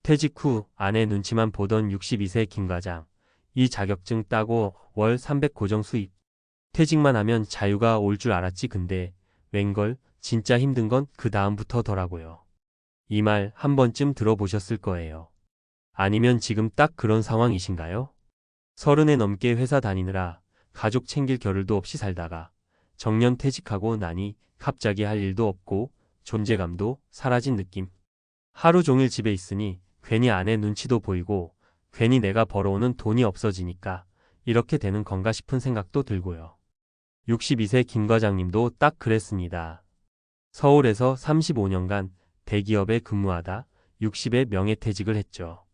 퇴직 후 아내 눈치만 보던 62세 김 과장. 이 자격증 따고 월 300 고정 수입. 퇴직만 하면 자유가 올 줄 알았지 근데 웬걸 진짜 힘든 건 그 다음부터더라고요. 이 말 한 번쯤 들어보셨을 거예요. 아니면 지금 딱 그런 상황이신가요? 30에 넘게 회사 다니느라 가족 챙길 겨를도 없이 살다가 정년 퇴직하고 나니 갑자기 할 일도 없고 존재감도 사라진 느낌. 하루 종일 집에 있으니 괜히 아내 눈치도 보이고 괜히 내가 벌어오는 돈이 없어지니까 이렇게 되는 건가 싶은 생각도 들고요. 62세 김 과장님도 딱 그랬습니다. 서울에서 35년간 대기업에 근무하다 60에 명예퇴직을 했죠.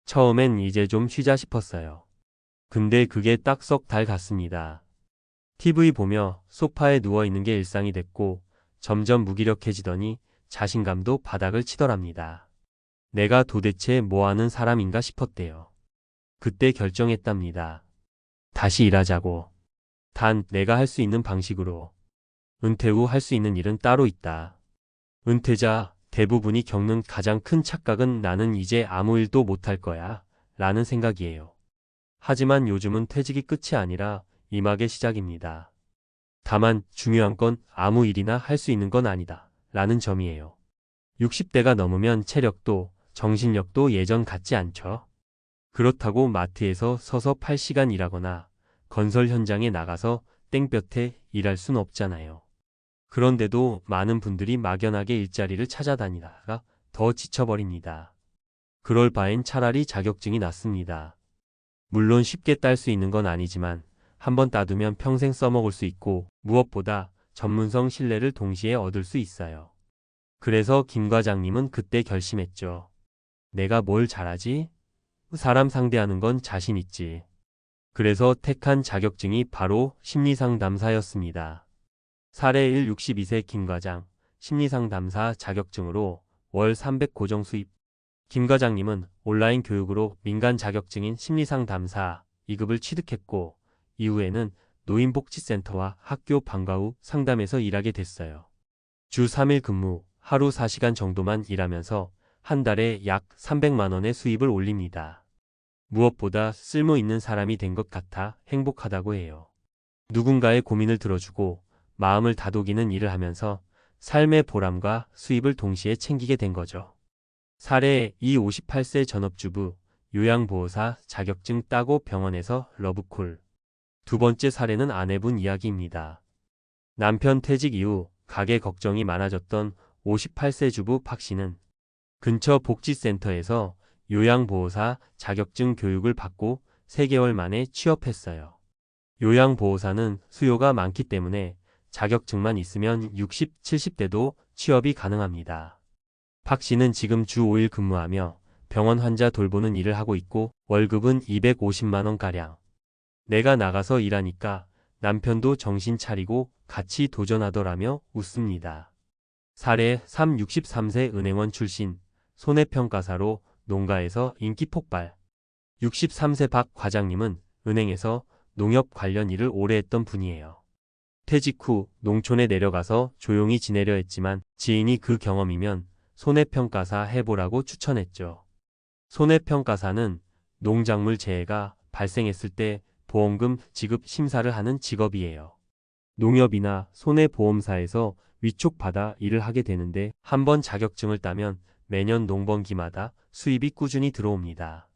처음엔 이제 좀 쉬자 싶었어요. 근데 그게 딱 석 달 갔습니다. TV 보며 소파에 누워있는 게 일상이 됐고 점점 무기력해지더니 자신감도 바닥을 치더랍니다. 내가 도대체 뭐하는 사람인가 싶었대요. 그때 결정했답니다. 다시 일하자고. 단 내가 할 수 있는 방식으로. 은퇴 후 할 수 있는 일은 따로 있다. 은퇴자 대부분이 겪는 가장 큰 착각은 나는 이제 아무 일도 못할 거야 라는 생각이에요. 하지만 요즘은 퇴직이 끝이 아니라 임하게 시작입니다. 다만 중요한 건 아무 일이나 할 수 있는 건 아니다 라는 점이에요. 60대가 넘으면 체력도 정신력도 예전 같지 않죠. 그렇다고 마트에서 서서 8시간 일하거나 건설 현장에 나가서 땡볕에 일할 순 없잖아요. 그런데도 많은 분들이 막연하게 일자리를 찾아다니다가 더 지쳐버립니다. 그럴 바엔 차라리 자격증이 낫습니다. 물론 쉽게 딸 수 있는 건 아니지만 한번 따두면 평생 써먹을 수 있고 무엇보다 전문성 신뢰를 동시에 얻을 수 있어요. 그래서 김 과장님은 그때 결심했죠. 내가 뭘 잘하지? 사람 상대하는 건 자신 있지. 그래서 택한 자격증이 바로 심리상담사였습니다. 사례 1 62세 김 과장, 심리상담사 자격증으로 월 300 고정 수입. 김 과장님은 온라인 교육으로 민간 자격증인 심리상담사 2급을 취득했고 이후에는 노인복지센터와 학교 방과 후 상담에서 일하게 됐어요. 주 3일 근무, 하루 4시간 정도만 일하면서 한 달에 약 300만 원의 수입을 올립니다. 무엇보다 쓸모 있는 사람이 된 것 같아 행복하다고 해요. 누군가의 고민을 들어주고 마음을 다독이는 일을 하면서 삶의 보람과 수입을 동시에 챙기게 된 거죠. 사례 2 58세 전업주부, 요양보호사 자격증 따고 병원에서 러브콜. 두 번째 사례는 아내분 이야기입니다. 남편 퇴직 이후 가게 걱정이 많아졌던 58세 주부 박 씨는 근처 복지센터에서 요양보호사 자격증 교육을 받고 3개월 만에 취업했어요. 요양보호사는 수요가 많기 때문에 자격증만 있으면 60, 70대도 취업이 가능합니다. 박 씨는 지금 주 5일 근무하며 병원 환자 돌보는 일을 하고 있고 월급은 250만 원가량. 내가 나가서 일하니까 남편도 정신 차리고 같이 도전하더라며 웃습니다. 사례 3 63세 은행원 출신, 손해평가사로 농가에서 인기 폭발. 63세 박 과장님은 은행에서 농협 관련 일을 오래 했던 분이에요. 퇴직 후 농촌에 내려가서 조용히 지내려 했지만 지인이 그 경험이면 손해평가사 해보라고 추천했죠. 손해평가사는 농작물 재해가 발생했을 때 보험금 지급 심사를 하는 직업이에요. 농협이나 손해보험사에서 위촉받아 일을 하게 되는데 한번 자격증을 따면 매년 농번기마다 수입이 꾸준히 들어옵니다.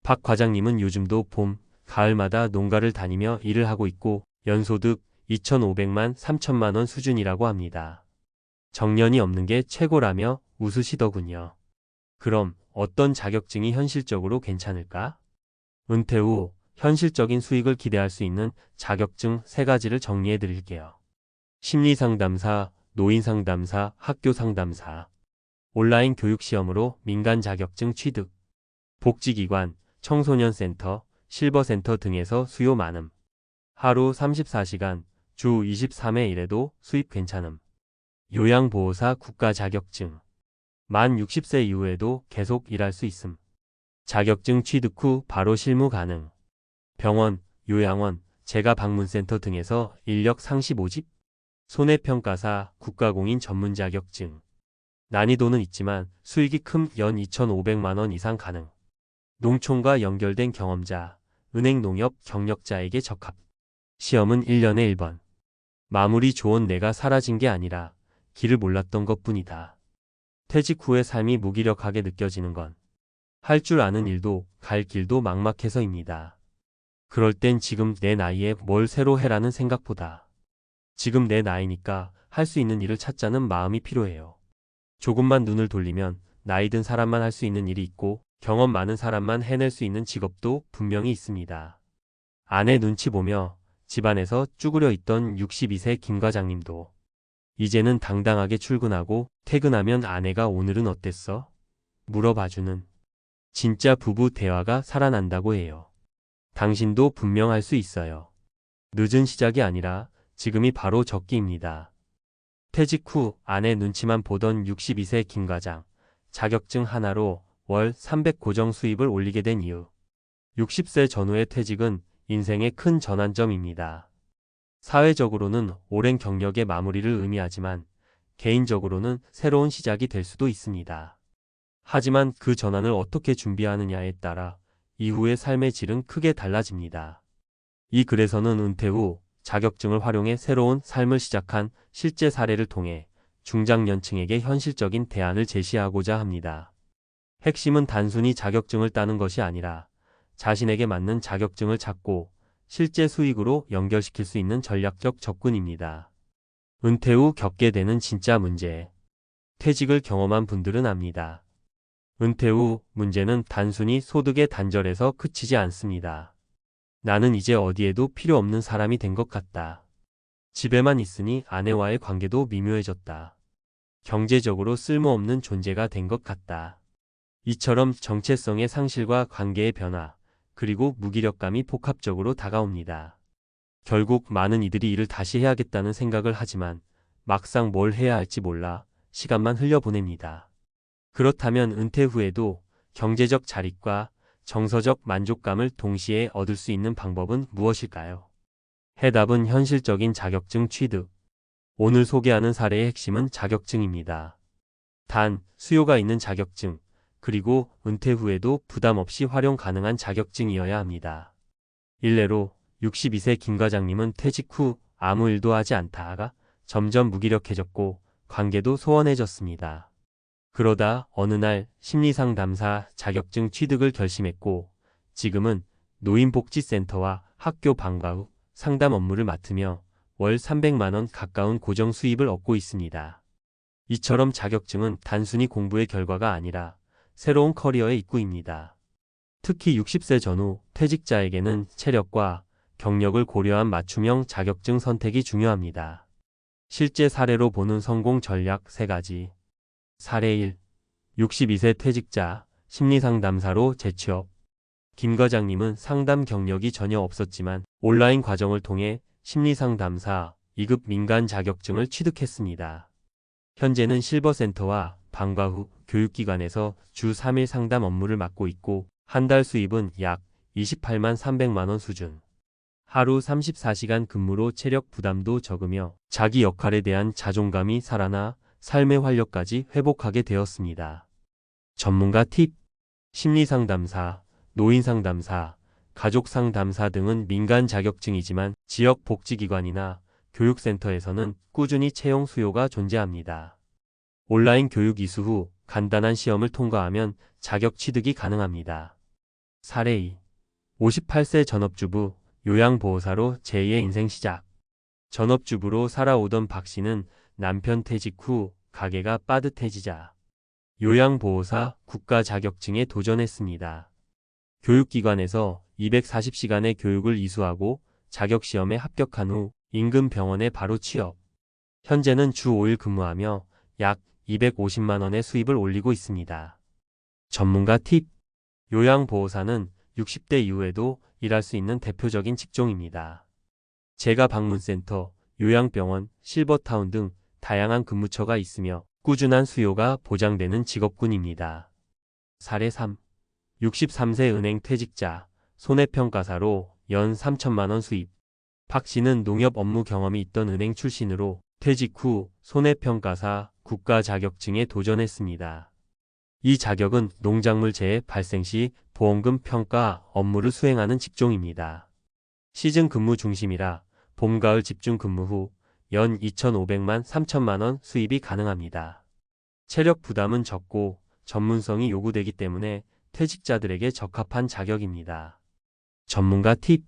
박 과장님은 요즘도 봄, 가을마다 농가를 다니며 일을 하고 있고 연소득 2,500만, 3천만 원 수준이라고 합니다. 정년이 없는 게 최고라며 웃으시더군요. 그럼 어떤 자격증이 현실적으로 괜찮을까? 은퇴 후 현실적인 수익을 기대할 수 있는 자격증 3가지를 정리해 드릴게요. 심리상담사, 노인상담사, 학교상담사. 온라인 교육시험으로 민간 자격증 취득. 복지기관, 청소년센터, 실버센터 등에서 수요 많음. 하루 34시간, 주 23회 일해도 수입 괜찮음. 요양보호사 국가 자격증. 만 60세 이후에도 계속 일할 수 있음. 자격증 취득 후 바로 실무 가능. 병원, 요양원, 재가방문센터 등에서 인력 상시 모집. 손해평가사 국가공인 전문 자격증. 난이도는 있지만 수익이 큰 연 2,500만 원 이상 가능. 농촌과 연결된 경험자, 은행 농협 경력자에게 적합. 시험은 1년에 1번. 마무리 좋은 내가 사라진 게 아니라 길을 몰랐던 것뿐이다. 퇴직 후의 삶이 무기력하게 느껴지는 건 할 줄 아는 일도 갈 길도 막막해서입니다. 그럴 땐 지금 내 나이에 뭘 새로 해라는 생각보다 지금 내 나이니까 할 수 있는 일을 찾자는 마음이 필요해요. 조금만 눈을 돌리면 나이 든 사람만 할 수 있는 일이 있고 경험 많은 사람만 해낼 수 있는 직업도 분명히 있습니다. 아내 눈치 보며 집안에서 쭈그려 있던 62세 김 과장님도 이제는 당당하게 출근하고 퇴근하면 아내가 오늘은 어땠어? 물어봐주는 진짜 부부 대화가 살아난다고 해요. 당신도 분명 할 수 있어요. 늦은 시작이 아니라 지금이 바로 적기입니다. 퇴직 후 아내 눈치만 보던 62세 김 과장. 자격증 하나로 월 300 고정 수입을 올리게 된 이유. 60세 전후의 퇴직은 인생의 큰 전환점입니다. 사회적으로는 오랜 경력의 마무리를 의미하지만 개인적으로는 새로운 시작이 될 수도 있습니다. 하지만 그 전환을 어떻게 준비하느냐에 따라 이후의 삶의 질은 크게 달라집니다. 이 글에서는 은퇴 후 자격증을 활용해 새로운 삶을 시작한 실제 사례를 통해 중장년층에게 현실적인 대안을 제시하고자 합니다. 핵심은 단순히 자격증을 따는 것이 아니라 자신에게 맞는 자격증을 찾고 실제 수익으로 연결시킬 수 있는 전략적 접근입니다. 은퇴 후 겪게 되는 진짜 문제. 퇴직을 경험한 분들은 압니다. 은퇴 후 문제는 단순히 소득의 단절에서 그치지 않습니다. 나는 이제 어디에도 필요 없는 사람이 된 것 같다. 집에만 있으니 아내와의 관계도 미묘해졌다. 경제적으로 쓸모없는 존재가 된 것 같다. 이처럼 정체성의 상실과 관계의 변화, 그리고 무기력감이 복합적으로 다가옵니다. 결국 많은 이들이 일을 다시 해야겠다는 생각을 하지만 막상 뭘 해야 할지 몰라 시간만 흘려보냅니다. 그렇다면 은퇴 후에도 경제적 자립과 정서적 만족감을 동시에 얻을 수 있는 방법은 무엇일까요? 해답은 현실적인 자격증 취득. 오늘 소개하는 사례의 핵심은 자격증입니다. 단, 수요가 있는 자격증, 그리고 은퇴 후에도 부담 없이 활용 가능한 자격증이어야 합니다. 일례로 62세 김 과장님은 퇴직 후 아무 일도 하지 않다가 점점 무기력해졌고 관계도 소원해졌습니다. 그러다 어느 날 심리상담사 자격증 취득을 결심했고 지금은 노인복지센터와 학교 방과 후 상담 업무를 맡으며 월 300만 원 가까운 고정 수입을 얻고 있습니다. 이처럼 자격증은 단순히 공부의 결과가 아니라 새로운 커리어의 입구입니다. 특히 60세 전후 퇴직자에게는 체력과 경력을 고려한 맞춤형 자격증 선택이 중요합니다. 실제 사례로 보는 성공 전략 3가지. 사례 1. 62세 퇴직자, 심리상담사로 재취업. 김 과장님은 상담 경력이 전혀 없었지만 온라인 과정을 통해 심리상담사 2급 민간 자격증을 취득했습니다. 현재는 실버센터와 방과 후 교육기관에서 주 3일 상담 업무를 맡고 있고 한 달 수입은 약 28만 300만 원 수준. 하루 34시간 근무로 체력 부담도 적으며 자기 역할에 대한 자존감이 살아나 삶의 활력까지 회복하게 되었습니다. 전문가 팁. 심리상담사, 노인상담사, 가족상담사 등은 민간 자격증이지만 지역 복지기관이나 교육센터에서는 꾸준히 채용 수요가 존재합니다. 온라인 교육 이수 후 간단한 시험을 통과하면 자격 취득이 가능합니다. 사례 2. 58세 전업주부, 요양보호사로 제2의 인생 시작. 전업주부로 살아오던 박 씨는 남편 퇴직 후 가게가 빠듯해지자 요양보호사 국가 자격증에 도전했습니다. 교육기관에서 240시간의 교육을 이수하고 자격시험에 합격한 후 인근 병원에 바로 취업. 현재는 주 5일 근무하며 약 250만 원의 수입을 올리고 있습니다. 전문가 팁. 요양보호사는 60대 이후에도 일할 수 있는 대표적인 직종입니다. 재가방문센터, 요양병원, 실버타운 등 다양한 근무처가 있으며 꾸준한 수요가 보장되는 직업군입니다. 사례 3. 63세 은행 퇴직자, 손해평가사로 연 3천만 원 수입. 박 씨는 농협 업무 경험이 있던 은행 출신으로 퇴직 후 손해평가사 국가 자격증에 도전했습니다. 이 자격은 농작물 재해 발생 시 보험금 평가 업무를 수행하는 직종입니다. 시즌 근무 중심이라 봄, 가을 집중 근무 후 연 2,500만 3천만 원 수입이 가능합니다. 체력 부담은 적고 전문성이 요구되기 때문에 퇴직자들에게 적합한 자격입니다. 전문가 팁.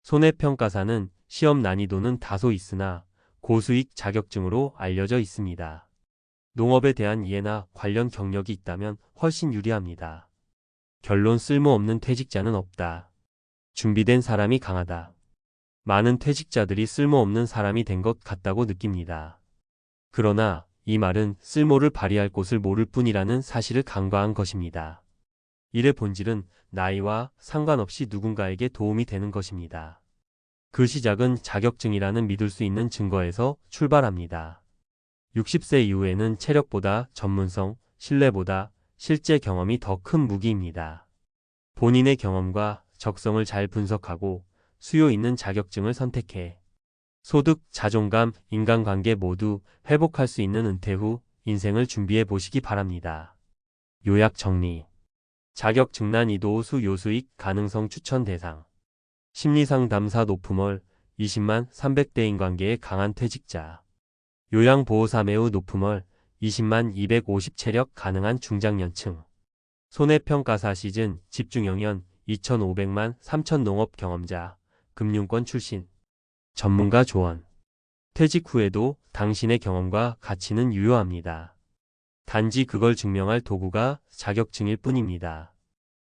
손해평가사는 시험 난이도는 다소 있으나 고수익 자격증으로 알려져 있습니다. 농업에 대한 이해나 관련 경력이 있다면 훨씬 유리합니다. 결론. 쓸모없는 퇴직자는 없다. 준비된 사람이 강하다. 많은 퇴직자들이 쓸모없는 사람이 된 것 같다고 느낍니다. 그러나 이 말은 쓸모를 발휘할 곳을 모를 뿐이라는 사실을 간과한 것입니다. 일의 본질은 나이와 상관없이 누군가에게 도움이 되는 것입니다. 그 시작은 자격증이라는 믿을 수 있는 증거에서 출발합니다. 60세 이후에는 체력보다 전문성, 신뢰보다 실제 경험이 더 큰 무기입니다. 본인의 경험과 적성을 잘 분석하고 수요 있는 자격증을 선택해 소득, 자존감, 인간관계 모두 회복할 수 있는 은퇴 후 인생을 준비해 보시기 바랍니다. 요약 정리. 자격증 난이도 수 요수익 가능성 추천 대상. 심리상담사 높음월 20만 300대 인관계에 강한 퇴직자. 요양보호사 매우 높음월 20만 250 체력 가능한 중장년층. 손해평가사 시즌 집중영연 2,500만 3천 농업 경험자. 금융권 출신. 전문가 조언. 퇴직 후에도 당신의 경험과 가치는 유효합니다. 단지 그걸 증명할 도구가 자격증일 뿐입니다.